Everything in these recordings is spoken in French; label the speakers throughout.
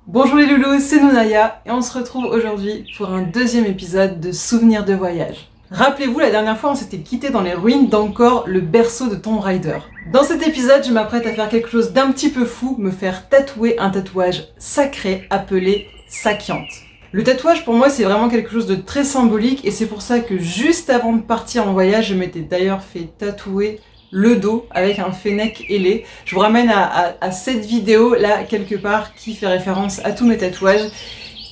Speaker 1: Bonjour les loulous, c'est Nounaya et on se retrouve aujourd'hui pour un deuxième épisode de Souvenirs de voyage. Rappelez-vous, la dernière fois on s'était quitté dans les ruines d'Angkor, le berceau de Tomb Raider. Dans cet épisode, je m'apprête à faire quelque chose d'un petit peu fou, me faire tatouer un tatouage sacré appelé Sakyant. Le tatouage pour moi c'est vraiment quelque chose de très symbolique et c'est pour ça que juste avant de partir en voyage, je m'étais d'ailleurs fait tatouer le dos avec un fennec ailé. Je vous ramène à cette vidéo là quelque part qui fait référence à tous mes tatouages.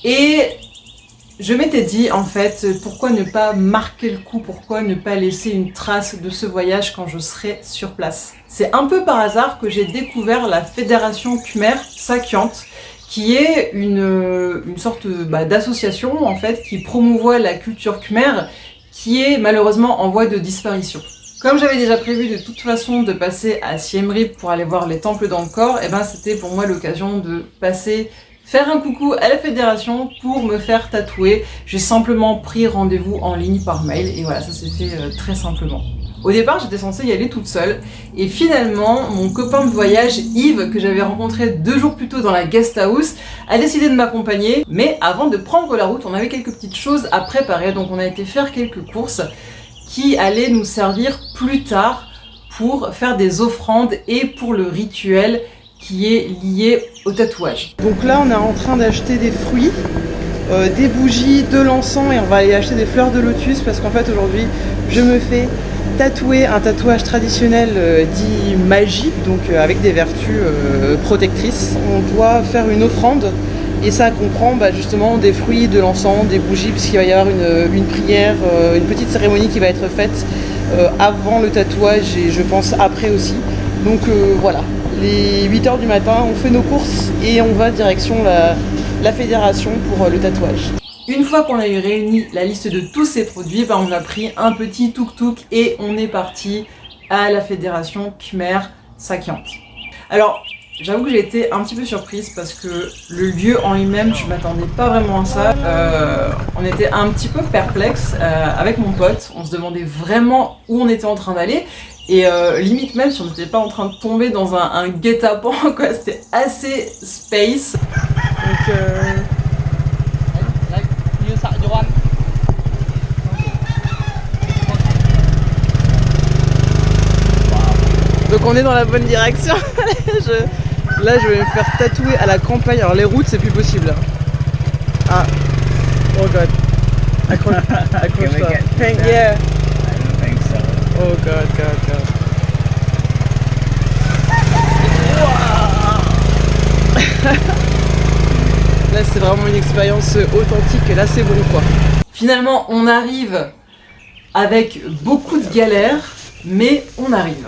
Speaker 1: Et je m'étais dit en fait pourquoi ne pas marquer le coup, pourquoi ne pas laisser une trace de ce voyage quand je serai sur place. C'est un peu par hasard que j'ai découvert la fédération Khmer Sakyant, qui est une sorte d'association en fait qui promouvoit la culture khmer qui est malheureusement en voie de disparition. Comme j'avais déjà prévu de toute façon de passer à Siem Reap pour aller voir les temples d'Angkor, et ben c'était pour moi l'occasion de faire un coucou à la fédération pour me faire tatouer. J'ai simplement pris rendez-vous en ligne par mail et voilà, ça s'est fait très simplement. Au départ, j'étais censée y aller toute seule et finalement, mon copain de voyage, Yves, que j'avais rencontré 2 jours plus tôt dans la guest house, a décidé de m'accompagner. Mais avant de prendre la route, on avait quelques petites choses à préparer, donc on a été faire quelques courses qui allaient nous servir plus tard pour faire des offrandes et pour le rituel qui est lié au tatouage. Donc là, on est en train d'acheter des fruits, des bougies, de l'encens et on va aller acheter des fleurs de lotus parce qu'en fait aujourd'hui, je me fais tatouer un tatouage traditionnel dit magique, donc avec des vertus protectrices. On doit faire une offrande et ça comprend justement des fruits, de l'encens, des bougies, puisqu'il va y avoir une prière, une petite cérémonie qui va être faite avant le tatouage et je pense après aussi. Donc voilà, les 8h du matin, on fait nos courses et on va direction la fédération pour le tatouage. Une fois qu'on a eu réuni la liste de tous ces produits, on a pris un petit tuk-tuk et on est parti à la fédération Khmer Sakyant. Alors, j'avoue que j'ai été un petit peu surprise parce que le lieu en lui-même, je m'attendais pas vraiment à ça. On était un petit peu perplexe avec mon pote, on se demandait vraiment où on était en train d'aller. Et limite même si on n'était pas en train de tomber dans un guet-apens, quoi, c'était assez space. Donc Donc on est dans la bonne direction. Là je vais me faire tatouer à la campagne. Alors les routes c'est plus possible. Ah. Oh god. Accroche-toi. Yeah.
Speaker 2: I don't think so.
Speaker 1: Oh god. Là c'est vraiment une expérience authentique. Là c'est bon quoi. Finalement on arrive avec beaucoup de galères, mais on arrive.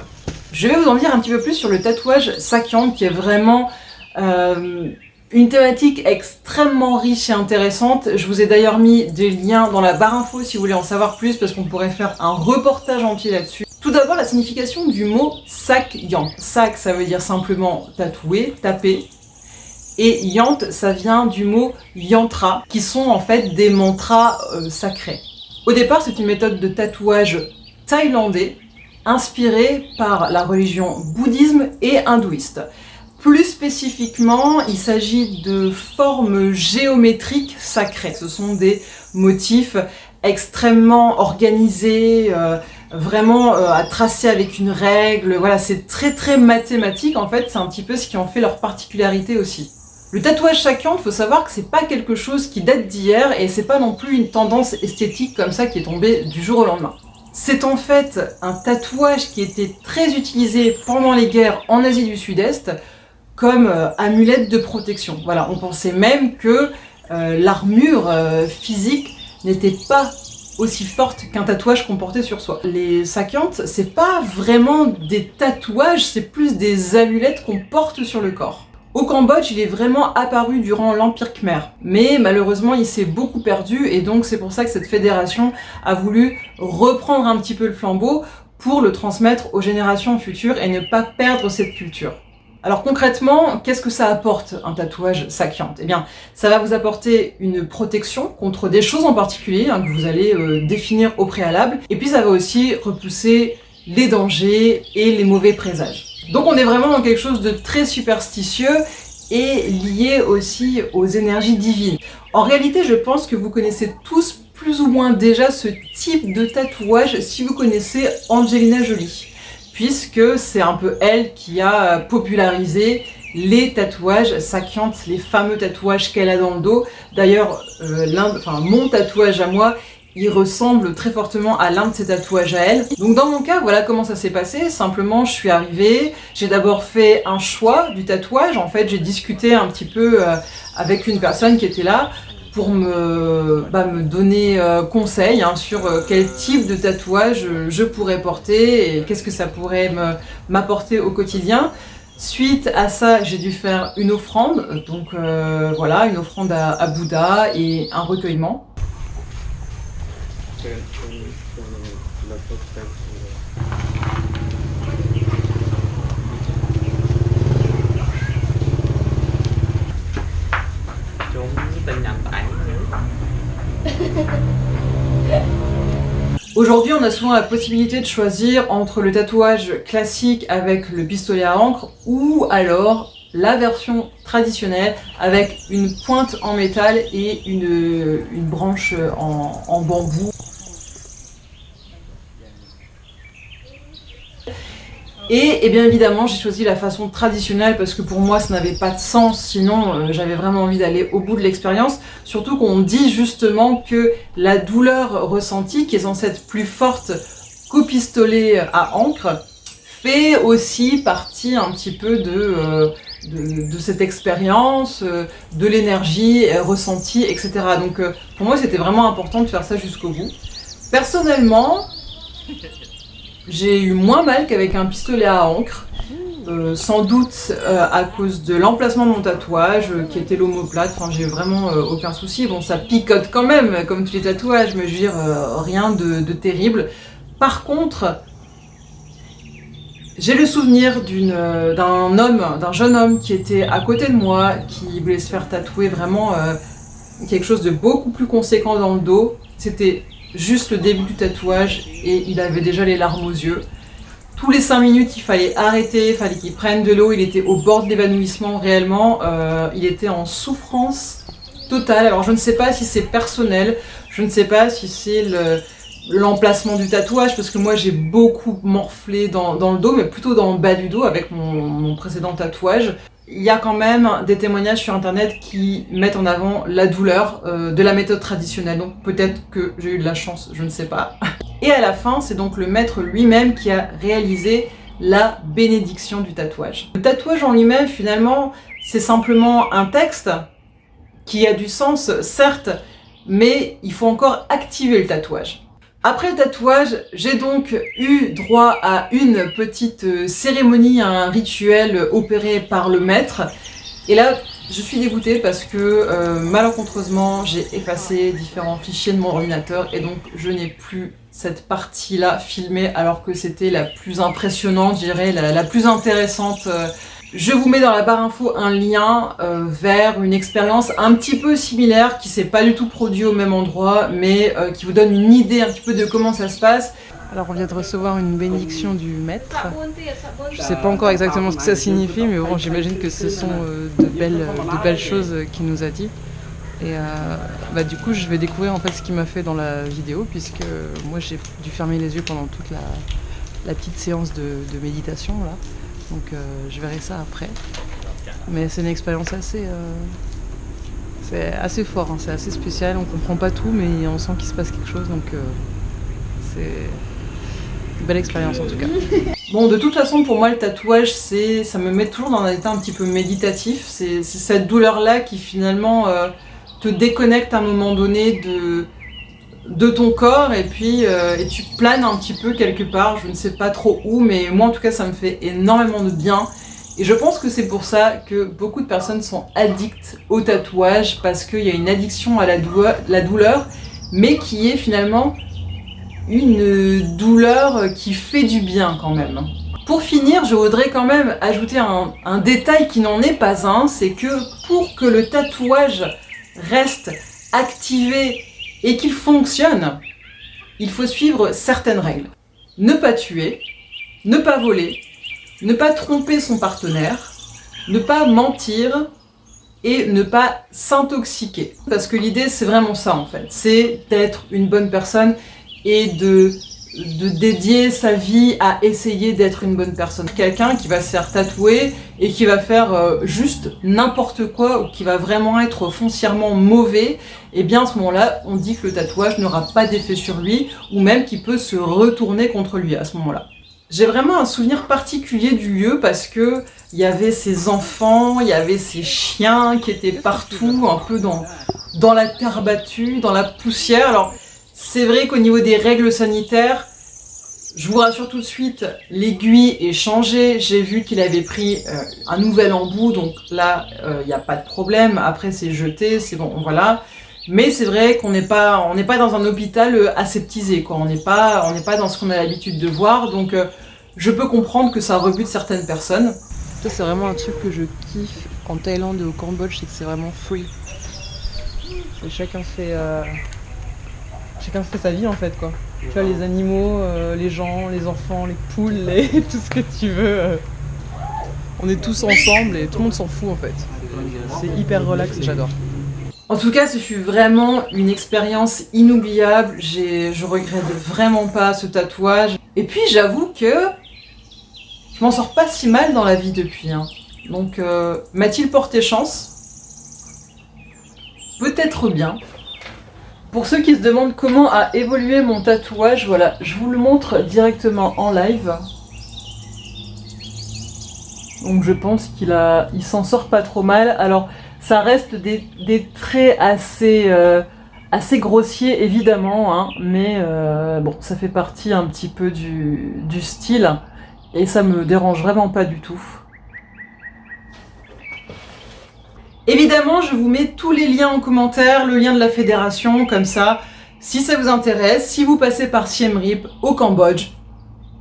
Speaker 1: Je vais vous en dire un petit peu plus sur le tatouage Sakyant qui est vraiment une thématique extrêmement riche et intéressante. Je vous ai d'ailleurs mis des liens dans la barre info si vous voulez en savoir plus parce qu'on pourrait faire un reportage entier là-dessus. Tout d'abord la signification du mot Sakyant. Sak ça veut dire simplement tatouer, taper. Et Yant ça vient du mot yantra qui sont en fait des mantras sacrés. Au départ c'est une méthode de tatouage thaïlandais inspiré par la religion bouddhisme et hindouiste. Plus spécifiquement, il s'agit de formes géométriques sacrées. Ce sont des motifs extrêmement organisés, vraiment à tracer avec une règle. Voilà, c'est très mathématique en fait, c'est un petit peu ce qui en fait leur particularité aussi. Le tatouage Sakyant, faut savoir que c'est pas quelque chose qui date d'hier et c'est pas non plus une tendance esthétique comme ça qui est tombée du jour au lendemain. C'est en fait un tatouage qui était très utilisé pendant les guerres en Asie du Sud-Est comme amulette de protection. Voilà, on pensait même que l'armure physique n'était pas aussi forte qu'un tatouage qu'on portait sur soi. Les Sakyant, c'est pas vraiment des tatouages, c'est plus des amulettes qu'on porte sur le corps. Au Cambodge, il est vraiment apparu durant l'Empire Khmer, mais malheureusement il s'est beaucoup perdu et donc c'est pour ça que cette fédération a voulu reprendre un petit peu le flambeau pour le transmettre aux générations futures et ne pas perdre cette culture. Alors concrètement, qu'est-ce que ça apporte un tatouage Sakyant? Eh bien, ça va vous apporter une protection contre des choses en particulier que vous allez définir au préalable, et puis ça va aussi repousser les dangers et les mauvais présages. Donc on est vraiment dans quelque chose de très superstitieux est lié aussi aux énergies divines. En réalité, je pense que vous connaissez tous plus ou moins déjà ce type de tatouage si vous connaissez Angelina Jolie, puisque c'est un peu elle qui a popularisé les tatouages sakiant, les fameux tatouages qu'elle a dans le dos. D'ailleurs, mon tatouage à moi, il ressemble très fortement à l'un de ses tatouages à elle. Donc dans mon cas, voilà comment ça s'est passé. Simplement, je suis arrivée, j'ai d'abord fait un choix du tatouage. En fait, j'ai discuté un petit peu avec une personne qui était là pour me donner conseil sur quel type de tatouage je pourrais porter et qu'est-ce que ça pourrait m'apporter au quotidien. Suite à ça, j'ai dû faire une offrande, donc voilà, une offrande à Bouddha et un recueillement. Aujourd'hui, on a souvent la possibilité de choisir entre le tatouage classique avec le pistolet à encre ou alors la version traditionnelle avec une pointe en métal et une branche en bambou. Et bien évidemment, j'ai choisi la façon traditionnelle parce que pour moi, ça n'avait pas de sens, sinon j'avais vraiment envie d'aller au bout de l'expérience. Surtout qu'on dit justement que la douleur ressentie, qui est censée être plus forte qu'au pistolet à encre, fait aussi partie un petit peu de cette expérience, de l'énergie ressentie, etc. Donc pour moi, c'était vraiment important de faire ça jusqu'au bout. Personnellement, j'ai eu moins mal qu'avec un pistolet à encre, sans doute à cause de l'emplacement de mon tatouage, qui était l'omoplate. Enfin, j'ai vraiment aucun souci. Bon, ça picote quand même, comme tous les tatouages, mais je veux dire, rien de terrible. Par contre, j'ai le souvenir d'un jeune homme qui était à côté de moi, qui voulait se faire tatouer vraiment quelque chose de beaucoup plus conséquent dans le dos. C'était juste le début du tatouage et il avait déjà les larmes aux yeux. Tous les 5 minutes, il fallait arrêter, il fallait qu'il prenne de l'eau, il était au bord de l'évanouissement réellement, il était en souffrance totale. Alors je ne sais pas si c'est personnel, je ne sais pas si c'est l'emplacement du tatouage, parce que moi j'ai beaucoup morflé dans le dos, mais plutôt dans le bas du dos avec mon précédent tatouage. Il y a quand même des témoignages sur internet qui mettent en avant la douleur de la méthode traditionnelle, donc peut-être que j'ai eu de la chance, je ne sais pas. Et à la fin, c'est donc le maître lui-même qui a réalisé la bénédiction du tatouage. Le tatouage en lui-même, finalement, c'est simplement un texte qui a du sens, certes, mais il faut encore activer le tatouage. Après le tatouage, j'ai donc eu droit à une petite cérémonie, à un rituel opéré par le maître. Et là, je suis dégoûtée parce que malencontreusement, j'ai effacé différents fichiers de mon ordinateur et donc je n'ai plus cette partie-là filmée alors que c'était la plus impressionnante, je dirais, la plus intéressante. Je vous mets dans la barre info un lien vers une expérience un petit peu similaire qui s'est pas du tout produit au même endroit mais qui vous donne une idée un petit peu de comment ça se passe. Alors on vient de recevoir une bénédiction du maître. Je sais pas encore exactement ce que ça signifie mais bon j'imagine que ce sont de belles choses qu'il nous a dit. Et du coup je vais découvrir en fait ce qu'il m'a fait dans la vidéo puisque moi j'ai dû fermer les yeux pendant toute la petite séance de méditation là. Donc je verrai ça après. Mais c'est une expérience c'est assez fort, hein, c'est assez spécial, on comprend pas tout mais on sent qu'il se passe quelque chose donc c'est une belle expérience en tout cas. Bon, de toute façon pour moi le tatouage ça me met toujours dans un état un petit peu méditatif, c'est cette douleur là qui finalement te déconnecte à un moment donné de ton corps et puis et tu planes un petit peu quelque part, je ne sais pas trop où, mais moi en tout cas ça me fait énormément de bien et je pense que c'est pour ça que beaucoup de personnes sont addictes au tatouage parce qu'il y a une addiction à la douleur mais qui est finalement une douleur qui fait du bien quand même. Pour finir, je voudrais quand même ajouter un détail qui n'en est pas un, c'est que pour que le tatouage reste activé et qu'il fonctionne, il faut suivre certaines règles. Ne pas tuer, ne pas voler, ne pas tromper son partenaire, ne pas mentir, et ne pas s'intoxiquer. Parce que l'idée, c'est vraiment ça en fait, c'est d'être une bonne personne et de dédier sa vie à essayer d'être une bonne personne. Quelqu'un qui va se faire tatouer et qui va faire juste n'importe quoi ou qui va vraiment être foncièrement mauvais, et bien à ce moment-là, on dit que le tatouage n'aura pas d'effet sur lui ou même qu'il peut se retourner contre lui à ce moment-là. J'ai vraiment un souvenir particulier du lieu parce que il y avait ces enfants, il y avait ces chiens qui étaient partout, un peu dans la terre battue, dans la poussière. Alors, c'est vrai qu'au niveau des règles sanitaires, je vous rassure tout de suite, l'aiguille est changée. J'ai vu qu'il avait pris un nouvel embout, donc là, il n'y a pas de problème. Après, c'est jeté, c'est bon, voilà. Mais c'est vrai qu'on n'est pas dans un hôpital aseptisé, quoi. On n'est pas dans ce qu'on a l'habitude de voir, donc je peux comprendre que ça rebute certaines personnes.
Speaker 2: Ça, c'est vraiment un truc que je kiffe en Thaïlande et au Cambodge, c'est que c'est vraiment free. Et chacun fait sa vie en fait, quoi. Tu vois, les animaux, les gens, les enfants, les poules, tout ce que tu veux. On est tous ensemble et tout le monde s'en fout en fait. C'est hyper relax et j'adore.
Speaker 1: En tout cas, ce fut vraiment une expérience inoubliable. Je regrette vraiment pas ce tatouage. Et puis, j'avoue que je m'en sors pas si mal dans la vie depuis. Donc, m'a-t-il porté chance? Peut-être bien. Pour ceux qui se demandent comment a évolué mon tatouage, voilà, je vous le montre directement en live. Donc je pense qu'il s'en sort pas trop mal. Alors ça reste des traits assez grossiers évidemment, mais bon, ça fait partie un petit peu du style et ça me dérange vraiment pas du tout. Évidemment, je vous mets tous les liens en commentaire, le lien de la fédération, comme ça, si ça vous intéresse, si vous passez par Siem Reap au Cambodge,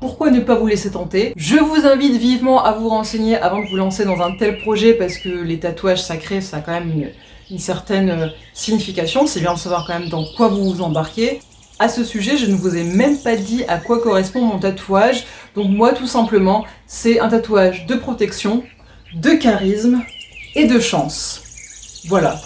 Speaker 1: pourquoi ne pas vous laisser tenter? Je vous invite vivement à vous renseigner avant de vous lancer dans un tel projet parce que les tatouages sacrés, ça a quand même une certaine signification, c'est bien de savoir quand même dans quoi vous vous embarquez. À ce sujet, je ne vous ai même pas dit à quoi correspond mon tatouage, donc moi tout simplement, c'est un tatouage de protection, de charisme, et de chance. Voilà,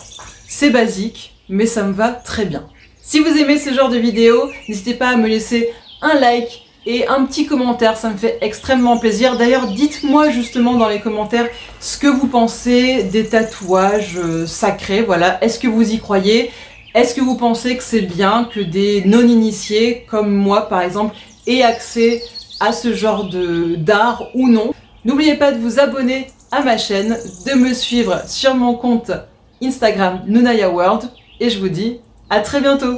Speaker 1: c'est basique, mais ça me va très bien. Si vous aimez ce genre de vidéo, n'hésitez pas à me laisser un like et un petit commentaire, ça me fait extrêmement plaisir. D'ailleurs, dites-moi justement dans les commentaires ce que vous pensez des tatouages sacrés, voilà. Est-ce que vous y croyez? Est-ce que vous pensez que c'est bien que des non-initiés, comme moi par exemple, aient accès à ce genre d'art ou non? N'oubliez pas de vous abonner à ma chaîne, de me suivre sur mon compte Instagram Nunaya World et je vous dis à très bientôt.